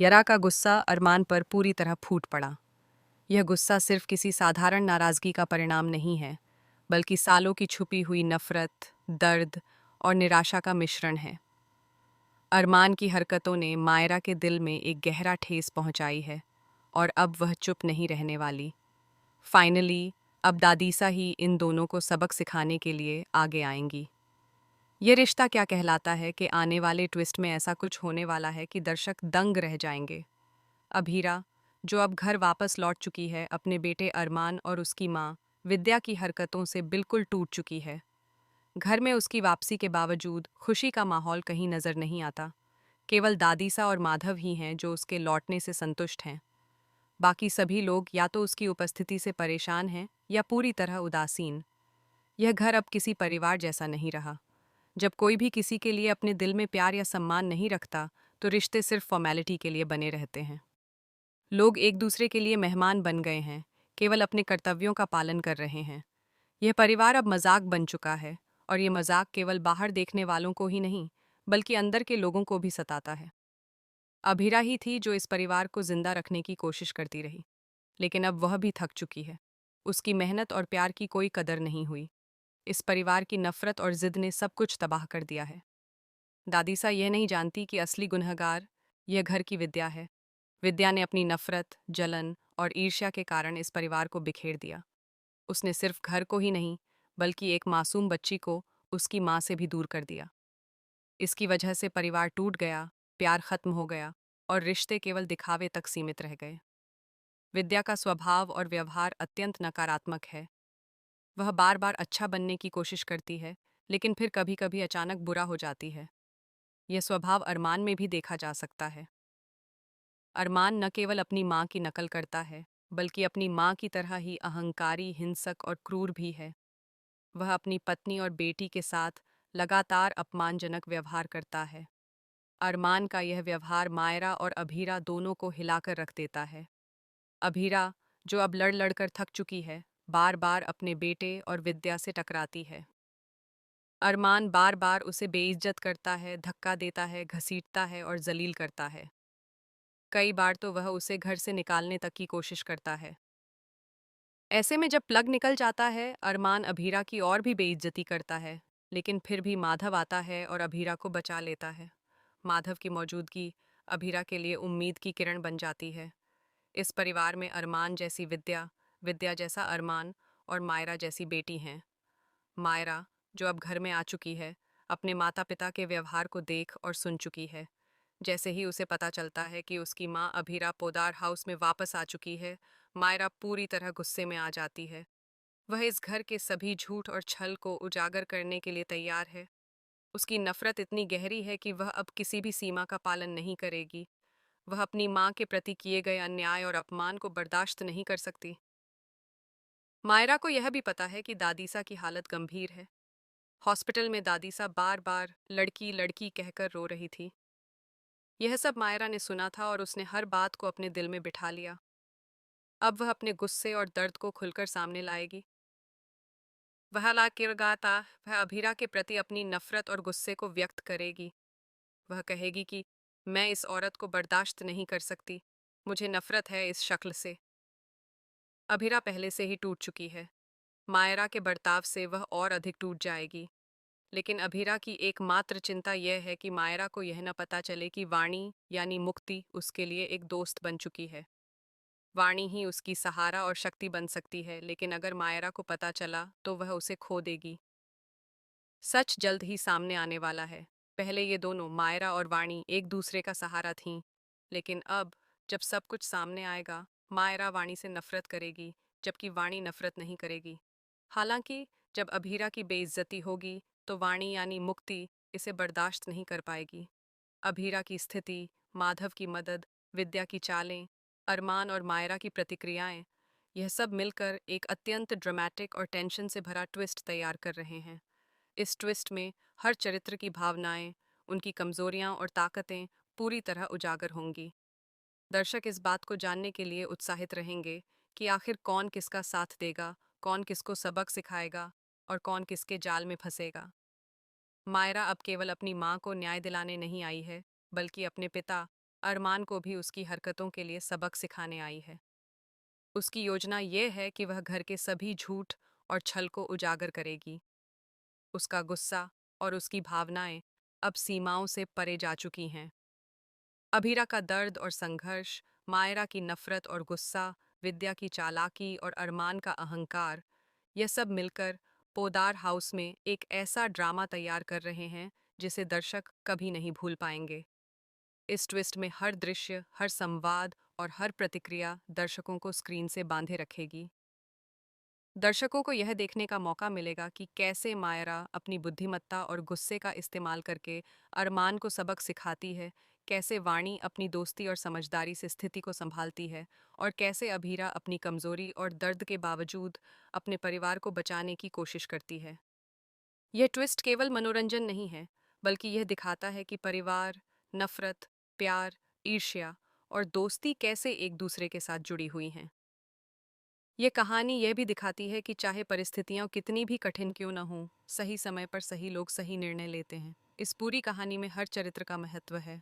यरा का गुस्सा अरमान पर पूरी तरह फूट पड़ा। यह गुस्सा सिर्फ किसी साधारण नाराजगी का परिणाम नहीं है, बल्कि सालों की छुपी हुई नफरत, दर्द और निराशा का मिश्रण है। अरमान की हरकतों ने मायरा के दिल में एक गहरा ठेस पहुंचाई है, और अब वह चुप नहीं रहने वाली। फाइनली, अब दादीसा ही इन दोनों को सबक सिखाने के लिए आगे आएंगी। ये रिश्ता क्या कहलाता है कि आने वाले ट्विस्ट में ऐसा कुछ होने वाला है कि दर्शक दंग रह जाएंगे। अभीरा, जो अब घर वापस लौट चुकी है, अपने बेटे अरमान और उसकी माँ विद्या की हरकतों से बिल्कुल टूट चुकी है। घर में उसकी वापसी के बावजूद खुशी का माहौल कहीं नजर नहीं आता। केवल दादीसा और माधव ही हैं जो उसके लौटने से संतुष्ट हैं। बाकी सभी लोग या तो उसकी उपस्थिति से परेशान हैं या पूरी तरह उदासीन। यह घर अब किसी परिवार जैसा नहीं रहा। जब कोई भी किसी के लिए अपने दिल में प्यार या सम्मान नहीं रखता, तो रिश्ते सिर्फ फॉर्मेलिटी के लिए बने रहते हैं। लोग एक दूसरे के लिए मेहमान बन गए हैं, केवल अपने कर्तव्यों का पालन कर रहे हैं। यह परिवार अब मजाक बन चुका है, और ये मजाक केवल बाहर देखने वालों को ही नहीं, बल्कि अंदर के लोगों को भी सताता है। अभीरा ही थी जो इस परिवार को जिंदा रखने की कोशिश करती रही, लेकिन अब वह भी थक चुकी है। उसकी मेहनत और प्यार की कोई कदर नहीं हुई। इस परिवार की नफरत और जिद ने सब कुछ तबाह कर दिया है। दादीसा यह नहीं जानती कि असली गुनहगार यह घर की विद्या है। विद्या ने अपनी नफरत, जलन और ईर्ष्या के कारण इस परिवार को बिखेर दिया। उसने सिर्फ घर को ही नहीं, बल्कि एक मासूम बच्ची को उसकी माँ से भी दूर कर दिया। इसकी वजह से परिवार टूट गया, प्यार खत्म हो गया, और रिश्ते केवल दिखावे तक सीमित रह गए। विद्या का स्वभाव और व्यवहार अत्यंत नकारात्मक है। वह बार बार अच्छा बनने की कोशिश करती है, लेकिन फिर कभी कभी अचानक बुरा हो जाती है। यह स्वभाव अरमान में भी देखा जा सकता है। अरमान न केवल अपनी माँ की नकल करता है, बल्कि अपनी माँ की तरह ही अहंकारी, हिंसक और क्रूर भी है। वह अपनी पत्नी और बेटी के साथ लगातार अपमानजनक व्यवहार करता है। अरमान का यह व्यवहार मायरा और अभीरा दोनों को हिलाकर रख देता है। अभीरा, जो अब लड़ लड़कर थक चुकी है, बार बार अपने बेटे और विद्या से टकराती है। अरमान बार बार उसे बेइज्जत करता है, धक्का देता है, घसीटता है और जलील करता है। कई बार तो वह उसे घर से निकालने तक की कोशिश करता है। ऐसे में जब प्लग निकल जाता है, अरमान अभीरा की और भी बेइज्जती करता है, लेकिन फिर भी माधव आता है और अभीरा को बचा लेता है। माधव की मौजूदगी अभीरा के लिए उम्मीद की किरण बन जाती है। इस परिवार में अरमान जैसी विद्या, विद्या जैसा अरमान और मायरा जैसी बेटी हैं। मायरा, जो अब घर में आ चुकी है, अपने माता पिता के व्यवहार को देख और सुन चुकी है। जैसे ही उसे पता चलता है कि उसकी माँ अभीरा पोदार हाउस में वापस आ चुकी है, मायरा पूरी तरह गुस्से में आ जाती है। वह इस घर के सभी झूठ और छल को उजागर करने के लिए तैयार है। उसकी नफरत इतनी गहरी है कि वह अब किसी भी सीमा का पालन नहीं करेगी। वह अपनी माँ के प्रति किए गए अन्याय और अपमान को बर्दाश्त नहीं कर सकती। मायरा को यह भी पता है कि दादीसा की हालत गंभीर है। हॉस्पिटल में दादीसा बार बार लड़की लड़की कहकर रो रही थी। यह सब मायरा ने सुना था और उसने हर बात को अपने दिल में बिठा लिया। अब वह अपने गुस्से और दर्द को खुलकर सामने लाएगी। वह अभीरा के प्रति अपनी नफरत और गुस्से को व्यक्त करेगी। वह कहेगी कि मैं इस औरत को बर्दाश्त नहीं कर सकती। मुझे नफरत है इस शक्ल से। अभीरा पहले से ही टूट चुकी है। मायरा के बर्ताव से वह और अधिक टूट जाएगी। लेकिन अभीरा की एकमात्र चिंता यह है कि मायरा को यह न पता चले कि वाणी यानी मुक्ति उसके लिए एक दोस्त बन चुकी है। वाणी ही उसकी सहारा और शक्ति बन सकती है, लेकिन अगर मायरा को पता चला तो वह उसे खो देगी। सच जल्द ही सामने आने वाला है। पहले ये दोनों, मायरा और वाणी, एक दूसरे का सहारा थीं, लेकिन अब जब सब कुछ सामने आएगा, मायरा वाणी से नफरत करेगी, जबकि वाणी नफरत नहीं करेगी। हालांकि जब अभीरा की बेइज्जती होगी, तो वाणी यानी मुक्ति इसे बर्दाश्त नहीं कर पाएगी। अभीरा की स्थिति, माधव की मदद, विद्या की चालें, अरमान और मायरा की प्रतिक्रियाएं, यह सब मिलकर एक अत्यंत ड्रामेटिक और टेंशन से भरा ट्विस्ट तैयार कर रहे हैं। इस ट्विस्ट में हर चरित्र की भावनाएं, उनकी कमजोरियां और ताकतें पूरी तरह उजागर होंगी। दर्शक इस बात को जानने के लिए उत्साहित रहेंगे कि आखिर कौन किसका साथ देगा, कौन किसको सबक सिखाएगा और कौन किसके जाल में फंसेगा। मायरा अब केवल अपनी माँ को न्याय दिलाने नहीं आई है, बल्कि अपने पिता अरमान को भी उसकी हरकतों के लिए सबक सिखाने आई है। उसकी योजना ये है कि वह घर के सभी झूठ और छल को उजागर करेगी। उसका गुस्सा और उसकी भावनाएं अब सीमाओं से परे जा चुकी हैं। अभीरा का दर्द और संघर्ष, मायरा की नफरत और गुस्सा, विद्या की चालाकी और अरमान का अहंकार, यह सब मिलकर पोदार हाउस में एक ऐसा ड्रामा तैयार कर रहे हैं जिसे दर्शक कभी नहीं भूल पाएंगे। इस ट्विस्ट में हर दृश्य, हर संवाद और हर प्रतिक्रिया दर्शकों को स्क्रीन से बांधे रखेगी। दर्शकों को यह देखने का मौका मिलेगा कि कैसे मायरा अपनी बुद्धिमत्ता और गुस्से का इस्तेमाल करके अरमान को सबक सिखाती है, कैसे वाणी अपनी दोस्ती और समझदारी से स्थिति को संभालती है, और कैसे अभीरा अपनी कमजोरी और दर्द के बावजूद अपने परिवार को बचाने की कोशिश करती है। यह ट्विस्ट केवल मनोरंजन नहीं है, बल्कि यह दिखाता है कि परिवार, नफरत, प्यार, ईर्ष्या और दोस्ती कैसे एक दूसरे के साथ जुड़ी हुई हैं। ये कहानी यह भी दिखाती है कि चाहे परिस्थितियां कितनी भी कठिन क्यों न हों, सही समय पर सही लोग सही निर्णय लेते हैं। इस पूरी कहानी में हर चरित्र का महत्व है।